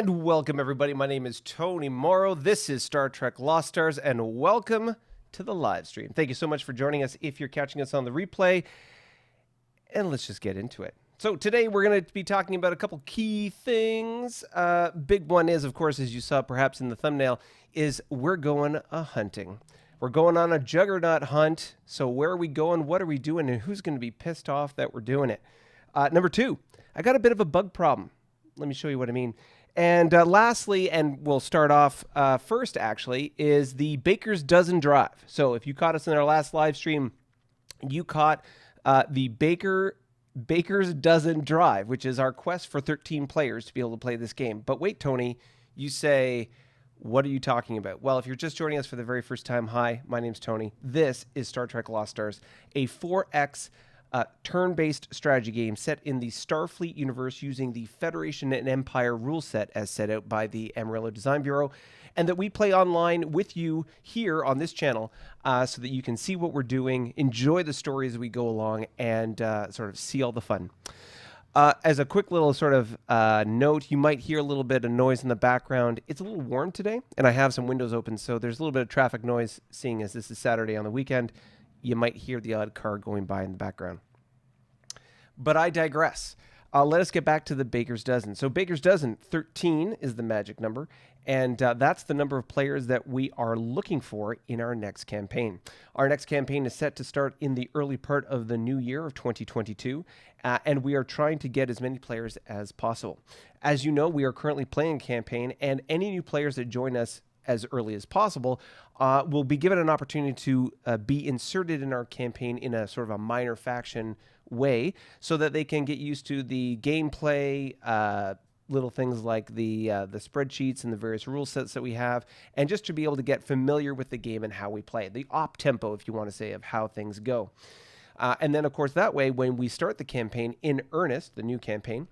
And welcome, everybody. My name is Tony Morrow. This is Star Trek Lost Stars, and welcome to the live stream. Thank you so much for joining us if you're catching us on the replay. And let's just get into it. So today we're going to be talking about a couple key things. Big one is, of course, as you saw perhaps in the thumbnail, is we're going hunting. We're going on a Juggernaut hunt. So where are we going? What are we doing? And who's going to be pissed off that we're doing it? Number two, I got a bit of a bug problem. Let me show you what I mean. And lastly, and we'll start off first, actually, is the Baker's Dozen Drive. So if you caught us in our last live stream, you caught the Baker's Dozen Drive, which is our quest for 13 players to be able to play this game. But wait, Tony, you say, what are you talking about? Well, if you're just joining us for the very first time, hi, my name's Tony. This is Star Trek Lost Stars, a 4X turn-based strategy game set in the Starfleet universe using the Federation and Empire rule set as set out by the Amarillo Design Bureau, and that we play online with you here on this channel so that you can see what we're doing, enjoy the story as we go along, and sort of see all the fun. As a quick little sort of note, you might hear a little bit of noise in the background. It's a little warm today, and I have some windows open, so there's a little bit of traffic noise, seeing as this is Saturday on the weekend. You might hear the odd car going by in the background. But I digress. Let us get back to the Baker's Dozen. So Baker's Dozen, 13 is the magic number, and that's the number of players that we are looking for in our next campaign. Our next campaign is set to start in the early part of the new year of 2022, and we are trying to get as many players as possible. As you know, we are currently playing a campaign, and any new players that join us as early as possible will be given an opportunity to be inserted in our campaign in a sort of a minor faction way, so that they can get used to the gameplay, little things like the spreadsheets and the various rule sets that we have, and just to be able to get familiar with the game and how we play, the op tempo, if you want to say, of how things go. And then, of course, that way, when we start the campaign in earnest, the new campaign,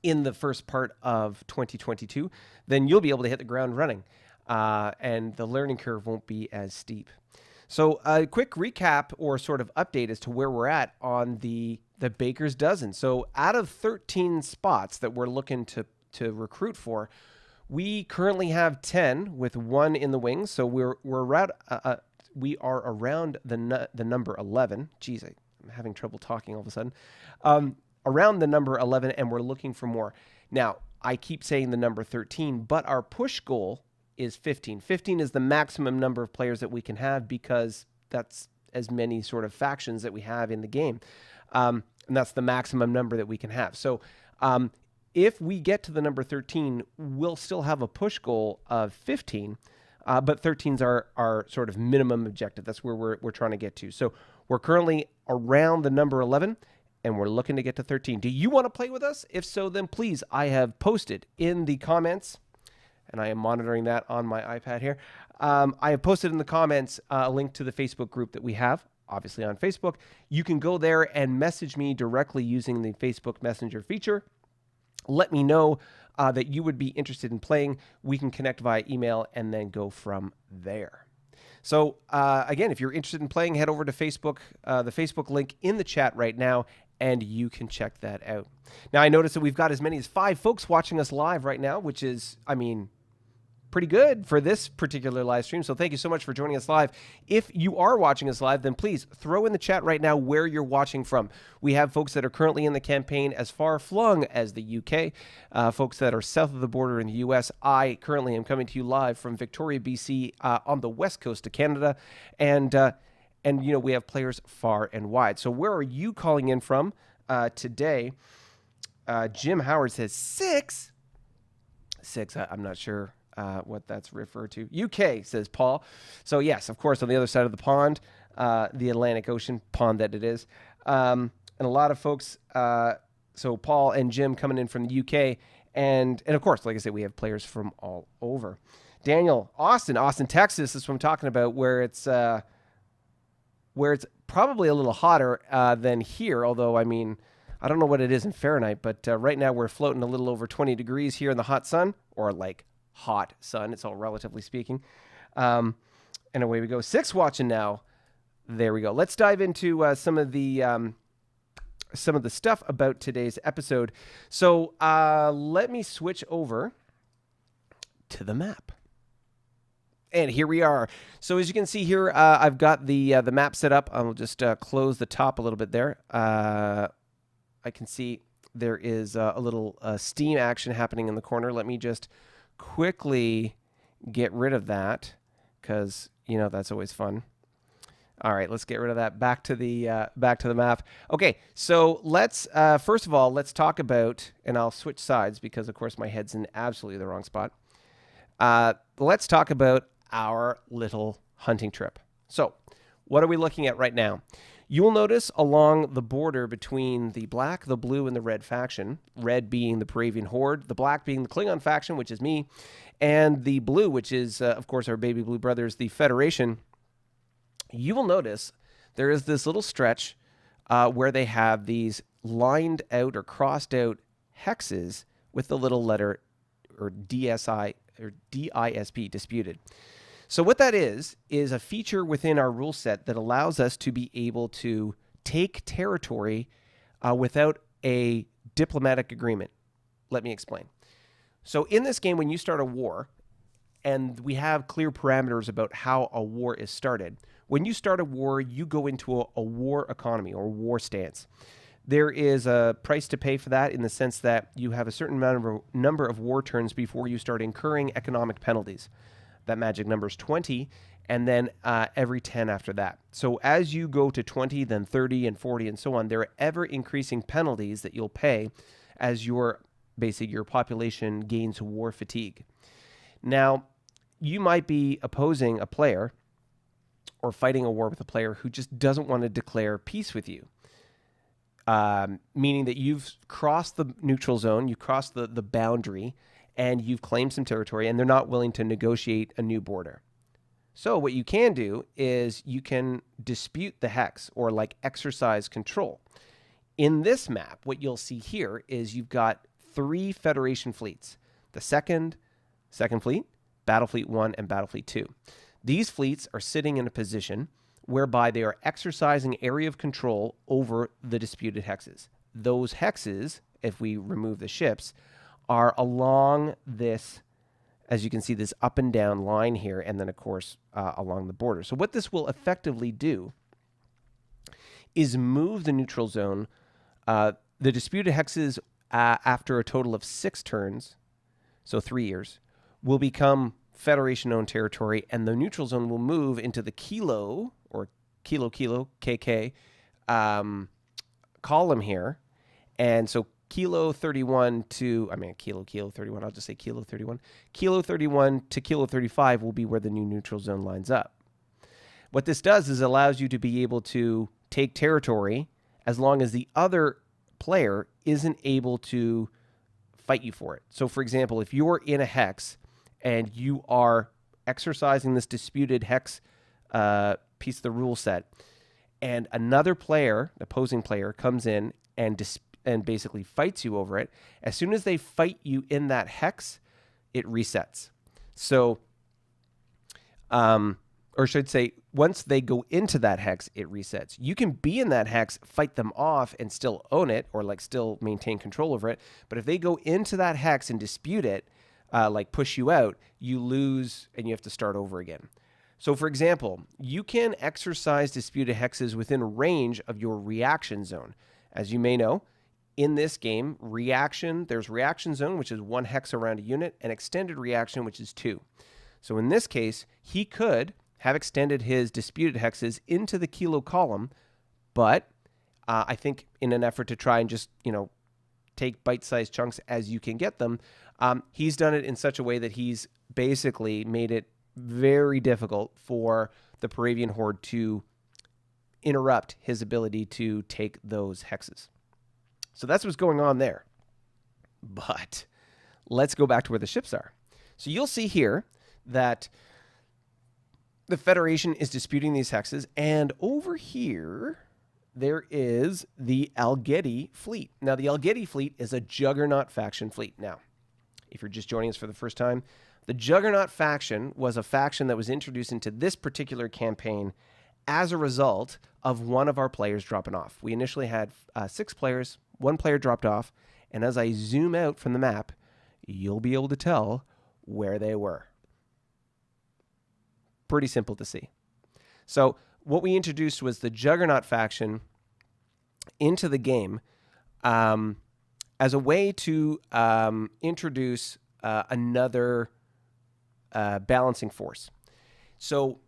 in the first part of 2022, then you'll be able to hit the ground running, and the learning curve won't be as steep. So a quick recap or sort of update as to where we're at on the Baker's Dozen. So out of 13 spots that we're looking to recruit for, we currently have 10 with 1 in the wings. So we are around the number 11. Geez, I'm having trouble talking all of a sudden. Around the number 11, and we're looking for more. Now, I keep saying the number 13, but our push goal is 15. 15 is the maximum number of players that we can have, because that's as many sort of factions that we have in the game. And that's the maximum number that we can have. So if we get to the number 13, we'll still have a push goal of 15, but 13's our sort of minimum objective. That's where we're trying to get to. So we're currently around the number 11, and we're looking to get to 13. Do you want to play with us? If so, then please, I have posted in the comments, and I am monitoring that on my iPad here. I have posted in the comments a link to the Facebook group that we have, obviously on Facebook. You can go there and message me directly using the Facebook Messenger feature. Let me know that you would be interested in playing. We can connect via email and then go from there. So again, if you're interested in playing, head over to Facebook, the Facebook link in the chat right now, and you can check that out. Now, I noticed that we've got as many as 5 folks watching us live right now, which is, I mean, pretty good for this particular live stream. So thank you so much for joining us live. If you are watching us live, then please throw in the chat right now where you're watching from. We have folks that are currently in the campaign as far flung as the UK, folks that are south of the border in the US. I currently am coming to you live from Victoria, BC, on the west coast of Canada. And you know, we have players far and wide. So where are you calling in from today? Jim Howard says 6. 6, I'm not sure what that's referred to. UK, says Paul. So yes, of course, on the other side of the pond, the Atlantic Ocean pond that it is. And a lot of folks, so Paul and Jim coming in from the UK. And of course, like I said, we have players from all over. Daniel, Austin, Texas is what I'm talking about, where it's probably a little hotter than here. Although, I mean, I don't know what it is in Fahrenheit, but right now we're floating a little over 20 degrees here in the hot sun, or like hot sun. It's all relatively speaking. And away we go. 6 watching now. There we go. Let's dive into some of the stuff about today's episode. So let me switch over to the map. And here we are. So as you can see here, I've got the map set up. I'll just close the top a little bit there. I can see there is a little steam action happening in the corner. Let me just quickly get rid of that, because you know that's always fun. All right, let's get rid of that. Back to the map. Okay, so let's first of all, let's talk about, and I'll switch sides because of course my head's in absolutely the wrong spot. Let's talk about our little hunting trip. So what are we looking at right now? You'll notice along the border between the black, the blue, and the red faction, red being the Paravian Horde, the black being the Klingon faction, which is me, and the blue, which is, of course, our baby blue brothers, the Federation, you will notice there is this little stretch where they have these lined out or crossed out hexes with the little letter or DSI or DISP, disputed. So what that is a feature within our rule set that allows us to be able to take territory without a diplomatic agreement. Let me explain. So in this game, when you start a war, and we have clear parameters about how a war is started, when you start a war, you go into a war economy or war stance. There is a price to pay for that in the sense that you have a certain number of war turns before you start incurring economic penalties. That magic number is 20, and then every 10 after that. So as you go to 20, then 30 and 40 and so on, there are ever increasing penalties that you'll pay as your population gains war fatigue. Now, you might be opposing a player or fighting a war with a player who just doesn't want to declare peace with you. Meaning that you've crossed the neutral zone, you crossed the boundary, and you've claimed some territory, and they're not willing to negotiate a new border. So what you can do is you can dispute the hex or like exercise control. In this map, what you'll see here is you've got 3 Federation fleets. The second fleet, Battle Fleet 1, and Battle Fleet 2. These fleets are sitting in a position whereby they are exercising area of control over the disputed hexes. Those hexes, if we remove the ships, are along this, as you can see, this up and down line here, and then, of course, along the border. So what this will effectively do is move the neutral zone. The disputed hexes, after a total of 6 turns, so 3 years, will become Federation-owned territory, and the neutral zone will move into the Kilo, or Kilo, KK, column here. And so Kilo 31 to, Kilo 31, I'll just say Kilo 31. Kilo 31 to Kilo 35 will be where the new neutral zone lines up. What this does is allows you to be able to take territory as long as the other player isn't able to fight you for it. So, for example, if you're in a hex and you are exercising this disputed hex piece of the rule set, and another player, opposing player, comes in and basically fights you over it, as soon as they fight you in that hex, it resets. So, or I should say, once they go into that hex, it resets. You can be in that hex, fight them off, and still own it, or like still maintain control over it. But if they go into that hex and dispute it, like push you out, you lose and you have to start over again. So, for example, you can exercise disputed hexes within range of your reaction zone. As you may know, in this game, there's reaction zone, which is 1 hex around a unit, and extended reaction, which is 2. So in this case, he could have extended his disputed hexes into the Kilo column, but I think in an effort to try and just, take bite-sized chunks as you can get them, he's done it in such a way that he's basically made it very difficult for the Paravian Horde to interrupt his ability to take those hexes. So that's what's going on there. But let's go back to where the ships are. So you'll see here that the Federation is disputing these hexes, and over here there is the Algeti fleet. Now, the Algeti fleet is a Juggernaut faction fleet. Now, if you're just joining us for the first time, the Juggernaut faction was a faction that was introduced into this particular campaign as a result of one of our players dropping off. We initially had 6 players, 1 player dropped off, and as I zoom out from the map, you'll be able to tell where they were. Pretty simple to see. So what we introduced was the Juggernaut faction into the game as a way to introduce another balancing force. So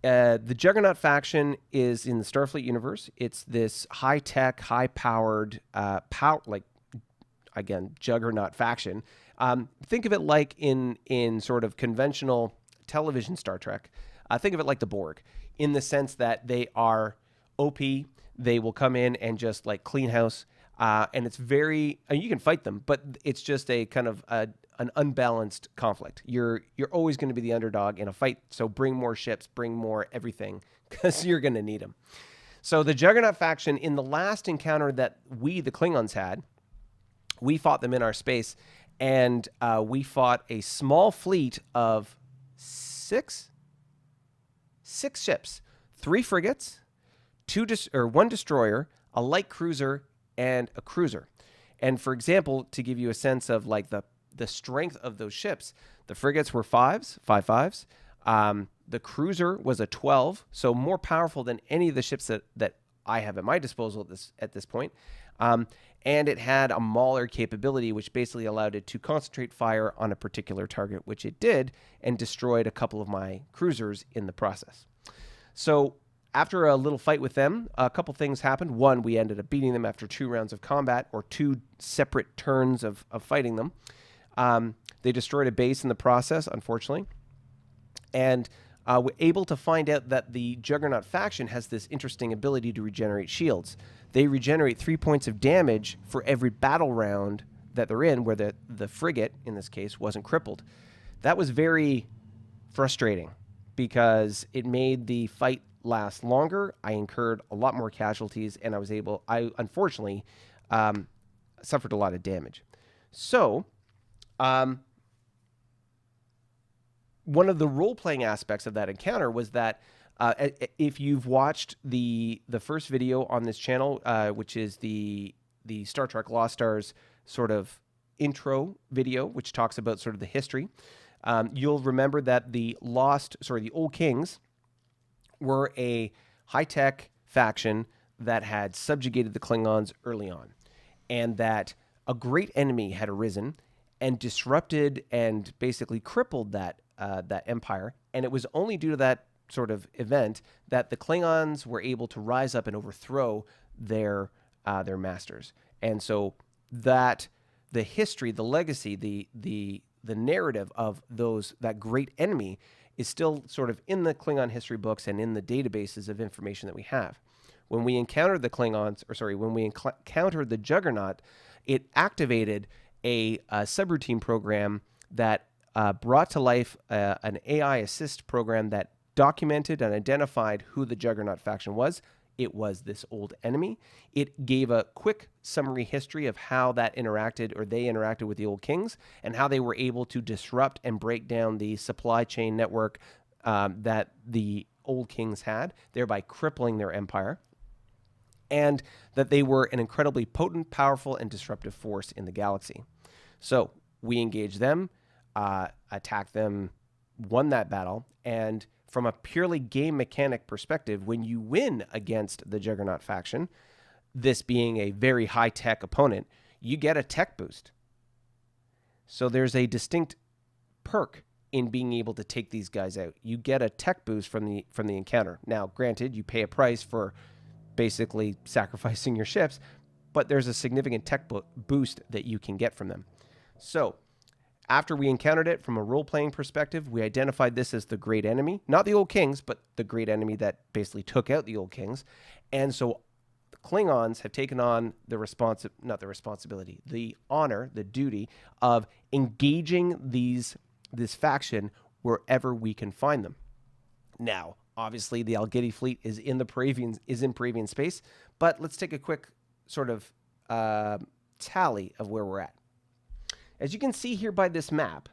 the Juggernaut faction is in the Starfleet universe. It's this high-tech, high-powered, Juggernaut faction. Think of it like in sort of conventional television Star Trek. Think of it like the Borg, in the sense that they are OP. They will come in and just like clean house, and it's very. You can fight them, but it's just a kind of an unbalanced conflict. You're always going to be the underdog in a fight. So bring more ships, bring more everything, because you're going to need them. So the Juggernaut faction, in the last encounter that we, the Klingons, had, we fought them in our space, and we fought a small fleet of 6 ships, 3 frigates, 1 destroyer, a light cruiser, and a cruiser. And for example, to give you a sense of like the strength of those ships, the frigates were 5.5s. The cruiser was a 12, so more powerful than any of the ships that I have at my disposal at this point. And it had a mauler capability, which basically allowed it to concentrate fire on a particular target, which it did, and destroyed a couple of my cruisers in the process. So after a little fight with them, a couple things happened. One, we ended up beating them after 2 rounds of combat, or 2 separate turns of fighting them. They destroyed a base in the process, unfortunately. And we're able to find out that the Juggernaut faction has this interesting ability to regenerate shields. They regenerate 3 points of damage for every battle round that they're in, where the frigate, in this case, wasn't crippled. That was very frustrating because it made the fight last longer. I incurred a lot more casualties, and I unfortunately suffered a lot of damage. So, one of the role-playing aspects of that encounter was that if you've watched the first video on this channel, which is the Star Trek Lost Stars sort of intro video, which talks about sort of the history, you'll remember that the Old Kings were a high-tech faction that had subjugated the Klingons early on, and that a great enemy had arisen and disrupted and basically crippled that empire. And it was only due to that sort of event that the Klingons were able to rise up and overthrow their masters. And so that the history, the legacy, the narrative of that great enemy is still sort of in the Klingon history books and in the databases of information that we have. When we encountered the encountered the Juggernaut, it activated a subroutine program that brought to life an AI assist program that documented and identified who the Juggernaut faction was. It was this old enemy. It gave a quick summary history of how they interacted with the Old Kings, and how they were able to disrupt and break down the supply chain network that the Old Kings had, thereby crippling their empire, and that they were an incredibly potent, powerful, and disruptive force in the galaxy. So we engaged them, attacked them, won that battle, and from a purely game mechanic perspective, when you win against the Juggernaut faction, this being a very high-tech opponent, you get a tech boost. So there's a distinct perk in being able to take these guys out. You get a tech boost from the encounter. Now, granted, you pay a price for basically sacrificing your ships, but there's a significant tech boost that you can get from them. So after we encountered it from a role-playing perspective, we identified this as the great enemy. Not the Old Kings, but the great enemy that basically took out the Old Kings. And so the Klingons have taken on the honor, the duty of engaging this faction wherever we can find them. Now, obviously, the Algeti fleet is in Paravian Space, but let's take a quick sort of tally of where we're at. As you can see here by this map,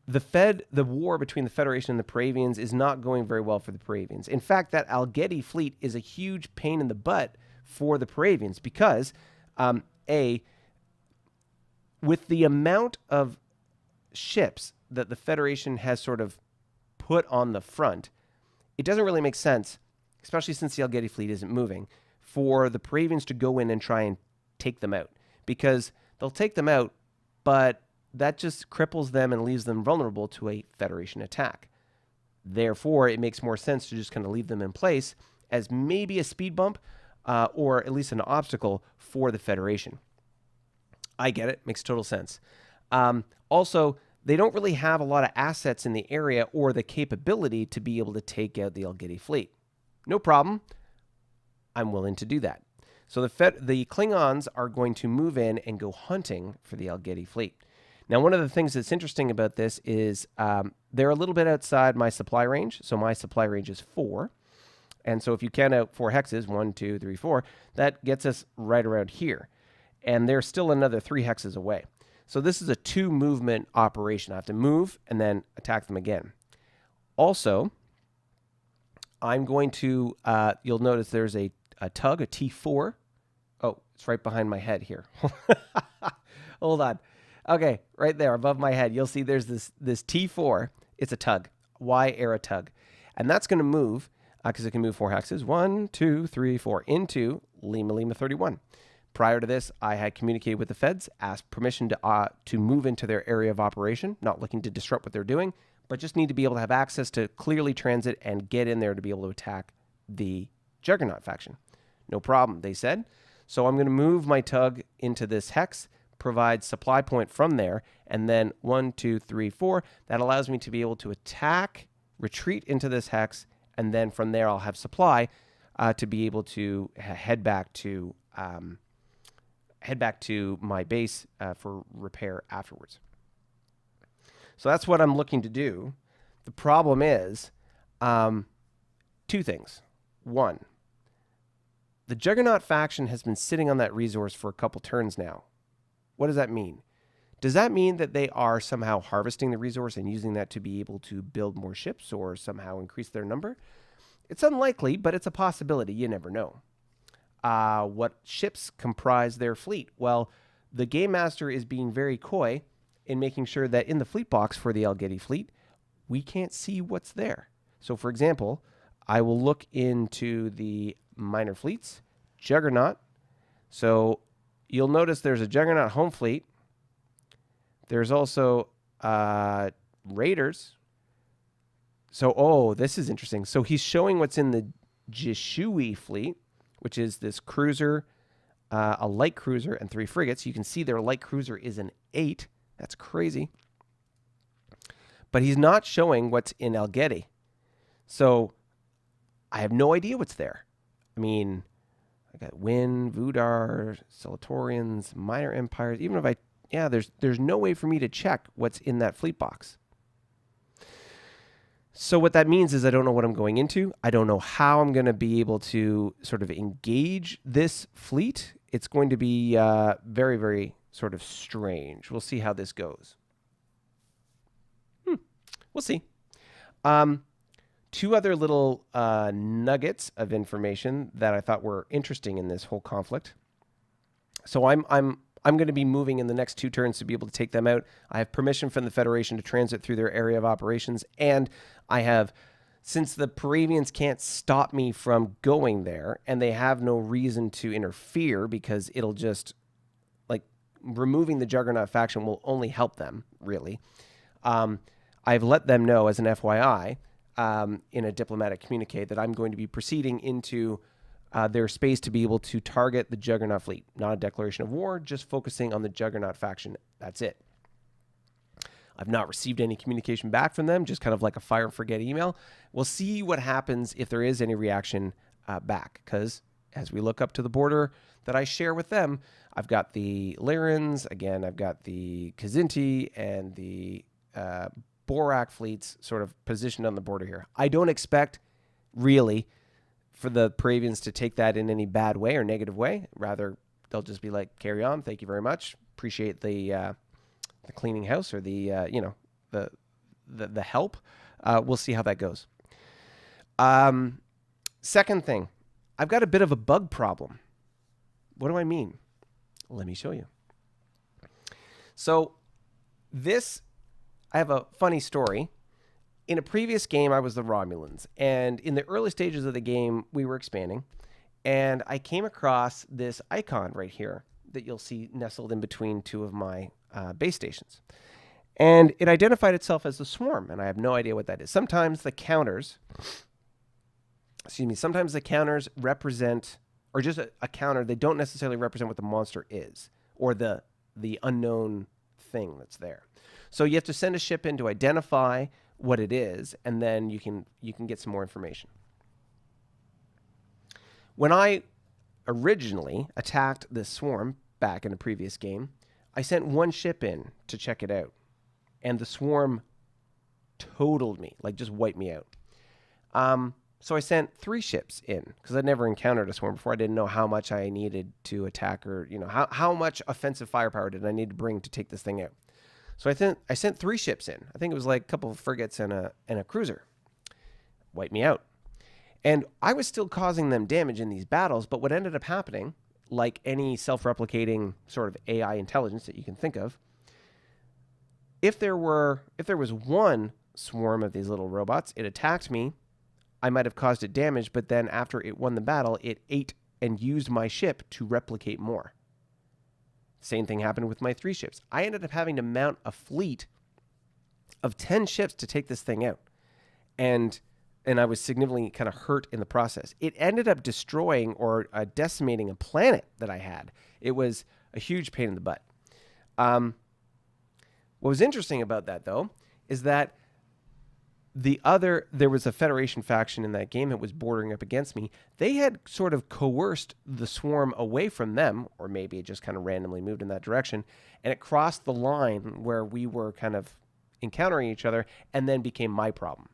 the war between the Federation and the Paravians is not going very well for the Paravians. In fact, that Algeti fleet is a huge pain in the butt for the Paravians because, with the amount of ships that the Federation has sort of put on the front, it doesn't really make sense, especially since the Algeti fleet isn't moving, for the Paravians to go in and try and take them out. Because they'll take them out, but that just cripples them and leaves them vulnerable to a Federation attack. Therefore, it makes more sense to just kind of leave them in place as maybe a speed bump or at least an obstacle for the Federation. I get it. Makes total sense. Also, they don't really have a lot of assets in the area or the capability to be able to take out the Algeti fleet. No problem. I'm willing to do that. So the Klingons are going to move in and go hunting for the Algeti fleet. Now, one of the things that's interesting about this is they're a little bit outside my supply range. So my supply range is 4. And so if you count out 4 hexes, 1, 2, 3, 4, that gets us right around here. And they're still another 3 hexes away. So this is a 2-movement operation. I have to move and then attack them again. Also, I'm going to, you'll notice there's a tug, a T4. It's right behind my head here. Hold on. Okay, right there above my head, you'll see there's this T4. It's a tug, Y-era tug. And that's going to move, because it can move 4 hexes, 1, 2, 3, 4, into Lima Lima 31. Prior to this, I had communicated with the feds, asked permission to move into their area of operation, not looking to disrupt what they're doing, but just need to be able to have access to clearly transit and get in there to be able to attack the Juggernaut faction. No problem, they said. So I'm going to move my tug into this hex, provide supply point from there, and then 1, 2, 3, 4. That allows me to be able to attack, retreat into this hex, and then from there I'll have supply to be able to head back to my base for repair afterwards. So that's what I'm looking to do. The problem is 2 things. 1, the Juggernaut faction has been sitting on that resource for a couple turns now. What does that mean? Does that mean that they are somehow harvesting the resource and using that to be able to build more ships or somehow increase their number? It's unlikely, but it's a possibility. You never know. What ships comprise their fleet? Well, the Game Master is being very coy in making sure that in the fleet box for the Algeti fleet, we can't see what's there. So, for example, I will look into the minor fleets, Juggernaut. So you'll notice there's a Juggernaut home fleet. There's also Raiders. So, oh, this is interesting. So he's showing what's in the Jishui fleet, which is this cruiser, a light cruiser, and 3 frigates. You can see their light cruiser is an 8. That's crazy. But he's not showing what's in Algeti. So I have no idea what's there. I mean, I got Wynn, Vudar, Solatorians, Minor Empires. Even if there's no way for me to check what's in that fleet box. So what that means is I don't know what I'm going into. I don't know how I'm going to be able to sort of engage this fleet. It's going to be very, very sort of strange. We'll see how this goes. We'll see. 2 other little nuggets of information that I thought were interesting in this whole conflict. So I'm going to be moving in the next 2 turns to be able to take them out. I have permission from the Federation to transit through their area of operations, and I have, since the Paravians can't stop me from going there, and they have no reason to interfere because it'll just, like, removing the Juggernaut faction will only help them, really. I've let them know as an FYI, in a diplomatic communique, that I'm going to be proceeding into their space to be able to target the Juggernaut fleet. Not a declaration of war, just focusing on the Juggernaut faction. That's it. I've not received any communication back from them, just kind of like a fire and forget email. We'll see what happens if there is any reaction back, because as we look up to the border that I share with them, I've got the Lyrans, again, I've got the Kzinti and the Borak fleets sort of positioned on the border here. I don't expect, really, for the Paravians to take that in any bad way or negative way. Rather, they'll just be like, carry on, thank you very much. Appreciate the cleaning house or the help. We'll see how that goes. Second thing, I've got a bit of a bug problem. What do I mean? Let me show you. So I have a funny story. In a previous game, I was the Romulans, and in the early stages of the game, we were expanding, and I came across this icon right here that you'll see nestled in between 2 of my base stations. And it identified itself as the swarm, and I have no idea what that is. Sometimes the counters represent, or just a counter, they don't necessarily represent what the monster is, or the unknown thing that's there. So you have to send a ship in to identify what it is, and then you can get some more information. When I originally attacked this swarm back in a previous game, I sent 1 ship in to check it out, and the swarm totaled me, like just wiped me out. So I sent 3 ships in because I'd never encountered a swarm before. I didn't know how much I needed to attack, or how much offensive firepower did I need to bring to take this thing out. So I sent 3 ships in. I think it was like a couple of frigates and a cruiser. Wiped me out. And I was still causing them damage in these battles, but what ended up happening, like any self-replicating sort of AI intelligence that you can think of, if there was one swarm of these little robots, it attacked me, I might have caused it damage, but then after it won the battle, it ate and used my ship to replicate more. Same thing happened with my 3 ships. I ended up having to mount a fleet of 10 ships to take this thing out. And I was significantly kind of hurt in the process. It ended up destroying or decimating a planet that I had. It was a huge pain in the butt. What was interesting about that, though, is that there was a Federation faction in that game that was bordering up against me. They had sort of coerced the swarm away from them, or maybe it just kind of randomly moved in that direction, and it crossed the line where we were kind of encountering each other and then became my problem.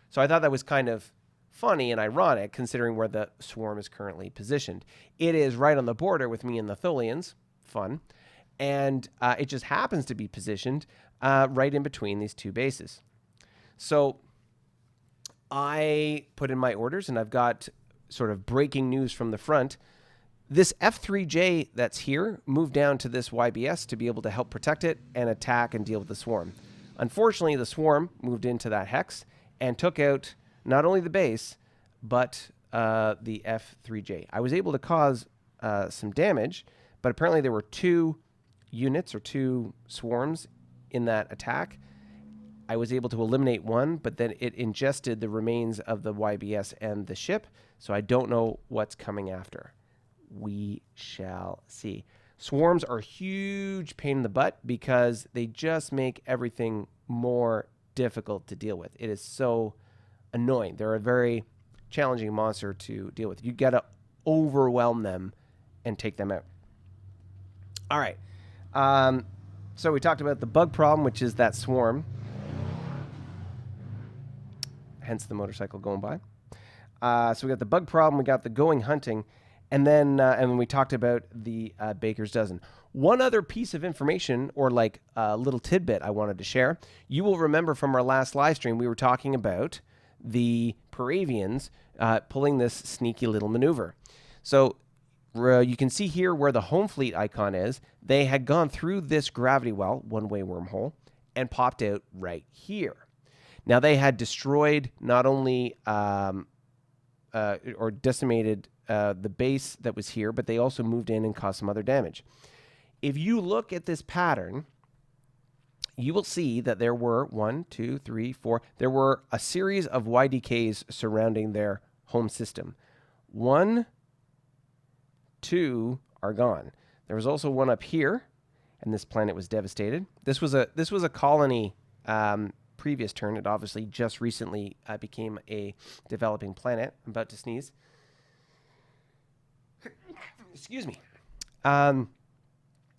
So I thought that was kind of funny and ironic considering where the swarm is currently positioned. It is right on the border with me and the Thulians. Fun. And it just happens to be positioned right in between these 2 bases. So I put in my orders, and I've got sort of breaking news from the front. This F3J that's here moved down to this YBS to be able to help protect it and attack and deal with the swarm. Unfortunately, the swarm moved into that hex and took out not only the base, but the F3J. I was able to cause some damage, but apparently there were 2 units or 2 swarms in that attack. I was able to eliminate one, but then it ingested the remains of the YBS and the ship, so I don't know what's coming after. We shall see. Swarms are a huge pain in the butt because they just make everything more difficult to deal with. It is so annoying. They're a very challenging monster to deal with. You got to overwhelm them and take them out. All right. So we talked about the bug problem, which is that swarm. Hence the motorcycle going by. So we got the bug problem. We got the going hunting. And then we talked about the baker's dozen. One other piece of information, or like a little tidbit I wanted to share. You will remember from our last live stream, we were talking about the Paravians pulling this sneaky little maneuver. So you can see here where the home fleet icon is. They had gone through this gravity well, one-way wormhole, and popped out right here. Now, they had destroyed not only or decimated the base that was here, but they also moved in and caused some other damage. If you look at this pattern, you will see that there were 1, 2, 3, 4. There were a series of YDKs surrounding their home system. 1, 2 are gone. There was also one up here, and this planet was devastated. This was a colony previous turn. It obviously just recently became a developing planet. I'm about to sneeze. Excuse me.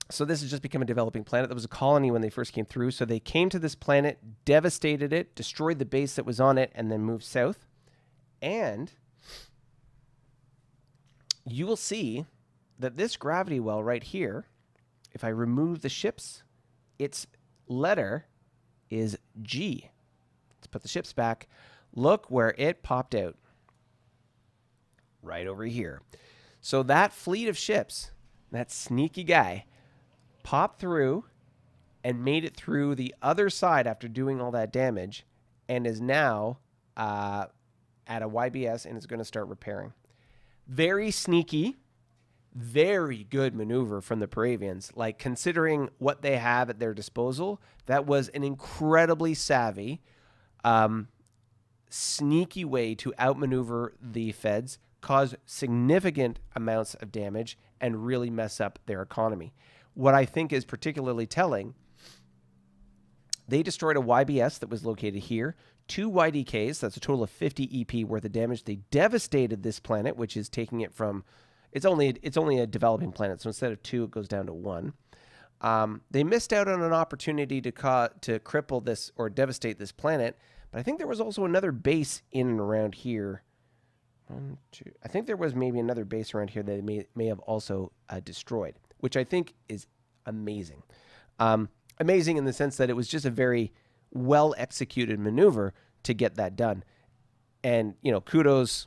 So this has just become a developing planet. That was a colony when they first came through. So they came to this planet, devastated it, destroyed the base that was on it, and then moved south. And you will see that this gravity well right here, if I remove the ships, its letter is G. Let's put the ships back. Look where it popped out. Right over here. So that fleet of ships, that sneaky guy, popped through and made it through the other side after doing all that damage and is now at a YBS and is going to start repairing. Very sneaky, very good maneuver from the Paravians. Like, considering what they have at their disposal, that was an incredibly savvy, sneaky way to outmaneuver the Feds, cause significant amounts of damage, and really mess up their economy. What I think is particularly telling, they destroyed a YBS that was located here, 2 YDKs, that's a total of 50 EP worth of damage. They devastated this planet, which is taking it from, it's only a developing planet, so instead of 2, it goes down to 1. They missed out on an opportunity to cripple this or devastate this planet, but I think there was also another base in and around here. 1, 2. I think there was maybe another base around here that they may have also destroyed, which I think is amazing. Amazing in the sense that it was just a very well-executed maneuver to get that done. And, you know, kudos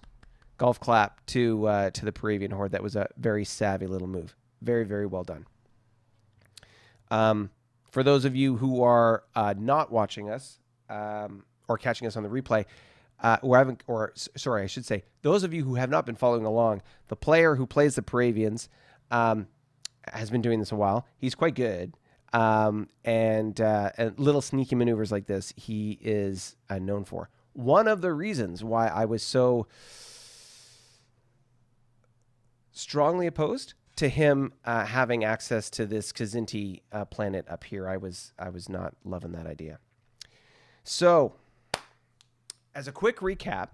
Golf clap to the Paravian Horde. That was a very savvy little move. Very, very well done. For those of you who are not watching us or catching us on the replay, I should say, those of you who have not been following along, the player who plays the Paravians has been doing this a while. He's quite good. And little sneaky maneuvers like this, he is known for. One of the reasons why I was so strongly opposed to him having access to this Kzinti planet up here, I was not loving that idea. So, as a quick recap,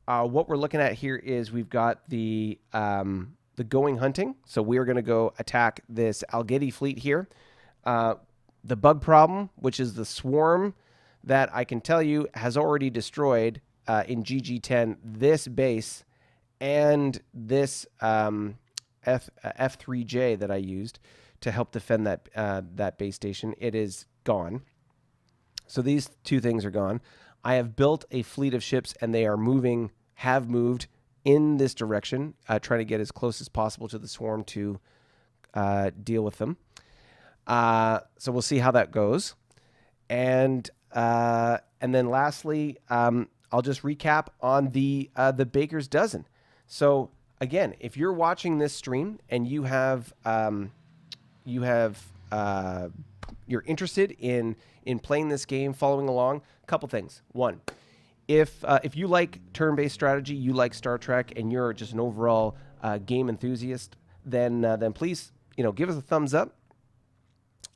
what we're looking at here is we've got the going hunting. So we are going to go attack this Algeti fleet here. The bug problem, which is the swarm that I can tell you has already destroyed in GG10 this base and this F3J that I used to help defend that base station. It is gone. So these two things are gone. I have built a fleet of ships, and they are have moved in this direction, trying to get as close as possible to the swarm to deal with them. So we'll see how that goes. And then lastly, I'll just recap on the Baker's Dozen. So again, if you're watching this stream and you're interested in playing this game, following along, a couple things. One, if you like turn-based strategy, you like Star Trek, and you're just an overall game enthusiast, then please give us a thumbs up.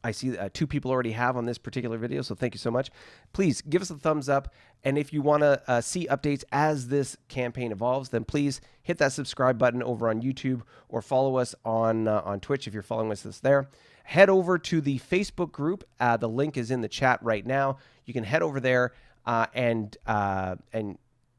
I see 2 people already have on this particular video, so thank you so much. Please give us a thumbs up, and if you want to see updates as this campaign evolves, then please hit that subscribe button over on YouTube or follow us on Twitch if you're following us there. Head over to the Facebook group. The link is in the chat right now. You can head over there and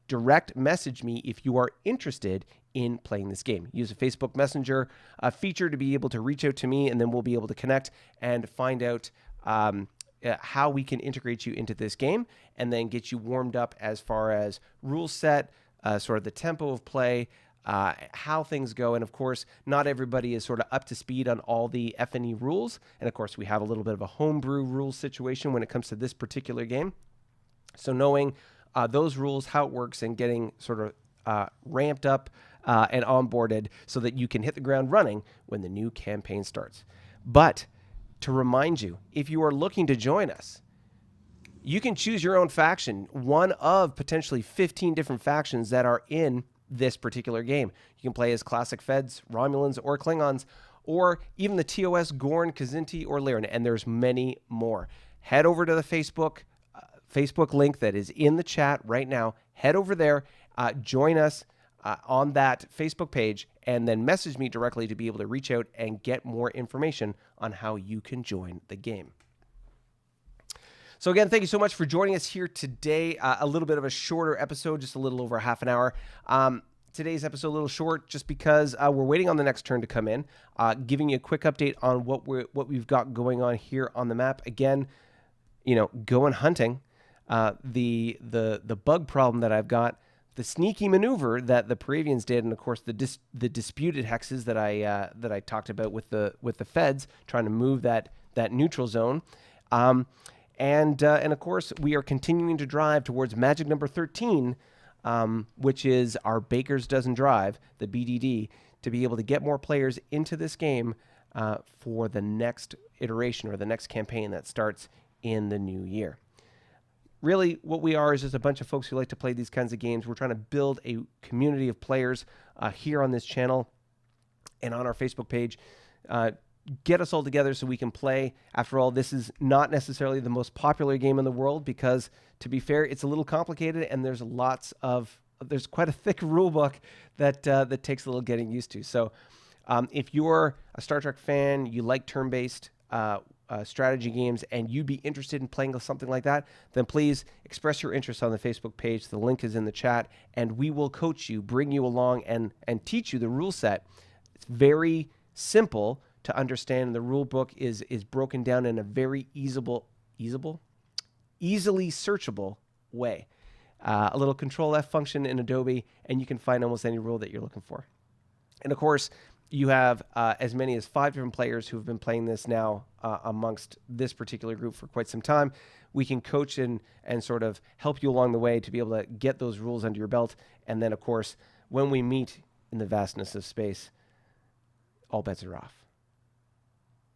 direct message me if you are interested in playing this game. Use a Facebook Messenger feature to be able to reach out to me, and then we'll be able to connect and find out how we can integrate you into this game and then get you warmed up as far as rule set, sort of the tempo of play, how things go. And of course, not everybody is sort of up to speed on all the FNE rules. And of course, we have a little bit of a homebrew rule situation when it comes to this particular game. So knowing those rules, how it works, and getting sort of ramped up and onboarded so that you can hit the ground running when the new campaign starts. But to remind you, if you are looking to join us, you can choose your own faction, one of potentially 15 different factions that are in this particular game. You can play as classic Feds, Romulans, or Klingons, or even the TOS, Gorn, Kzinti, or Lyran, and there's many more. Head over to the Facebook link that is in the chat right now. Head over there, join us on that Facebook page, and then message me directly to be able to reach out and get more information on how you can join the game. So again, thank you so much for joining us here today. A little bit of a shorter episode, just a little over half an hour. Today's episode a little short just because we're waiting on the next turn to come in. Giving you a quick update on what we've got going on here on the map. Again, going hunting. The bug problem that I've got, the sneaky maneuver that the Paravians did, and of course the disputed hexes that I talked about with the Feds trying to move that neutral zone, and of course we are continuing to drive towards magic number 13, which is our Baker's Dozen drive, the BDD, to be able to get more players into this game for the next iteration or the next campaign that starts in the new year. Really, what we are is just a bunch of folks who like to play these kinds of games. We're trying to build a community of players here on this channel and on our Facebook page. Get us all together so we can play. After all, this is not necessarily the most popular game in the world because, to be fair, it's a little complicated and there's quite a thick rule book that takes a little getting used to. So if you're a Star Trek fan, you like turn-based strategy games, and you'd be interested in playing something like that, then please express your interest on the Facebook page. The link is in the chat, and we will coach you, bring you along, and teach you the rule set. It's very simple to understand. The rule book is broken down in a very easily searchable way. a little Control F function in Adobe, and you can find almost any rule that you're looking for. And of course, you have as many as 5 different players who have been playing this now amongst this particular group for quite some time. We can coach and sort of help you along the way to be able to get those rules under your belt. And then, of course, when we meet in the vastness of space, all bets are off.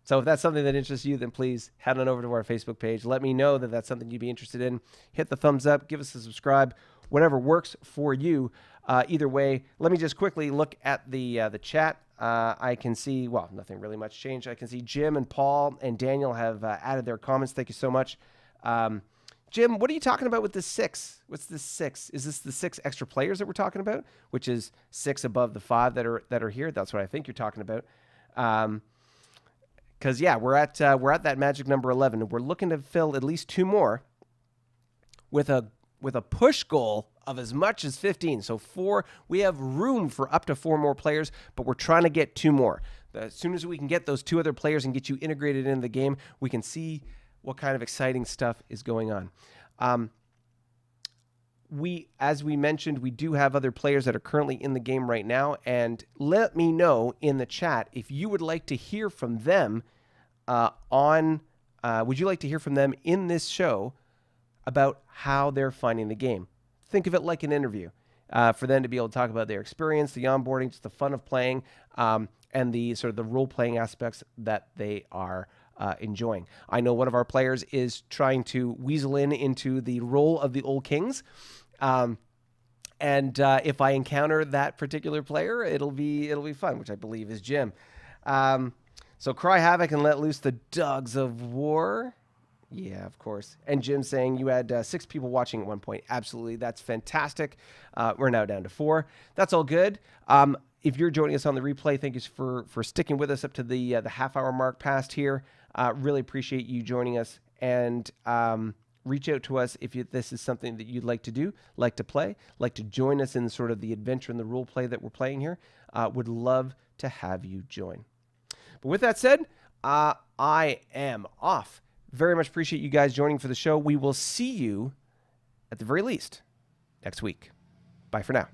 So if that's something that interests you, then please head on over to our Facebook page. Let me know that that's something you'd be interested in. Hit the thumbs up, give us a subscribe, whatever works for you. Either way, let me just quickly look at the chat. I can see, well, nothing really much changed. I can see Jim and Paul and Daniel have added their comments. Thank you so much. Jim, what are you talking about with this 6? What's this 6? Is this the 6 extra players that we're talking about, which is 6 above the 5 that are here? That's what I think you're talking about. Because yeah, we're at that magic number 11, and we're looking to fill at least 2 more with a push goal of as much as 15. So 4, we have room for up to 4 more players, but we're trying to get 2 more. As soon as we can get those 2 other players and get you integrated into the game, we can see what kind of exciting stuff is going on. As we mentioned, we do have other players that are currently in the game right now, and let me know in the chat if you would like to hear from them would you like to hear from them in this show about how they're finding the game. Think of it like an interview for them to be able to talk about their experience, the onboarding, just the fun of playing, and the sort of the role-playing aspects that they are enjoying. I know one of our players is trying to weasel into the role of the Old Kings. And if I encounter that particular player, it'll be fun, which I believe is Jim. So cry havoc and let loose the dogs of war. Yeah, of course. And Jim saying you had 6 people watching at one point. Absolutely. That's fantastic. We're now down to 4. That's all good. If you're joining us on the replay, thank you for sticking with us up to the half-hour mark past here. Really appreciate you joining us. And reach out to us if this is something that you'd like to do, like to play, like to join us in sort of the adventure and the role play that we're playing here. Would love to have you join. But with that said, I am off. Very much appreciate you guys joining for the show. We will see you, at the very least, next week. Bye for now.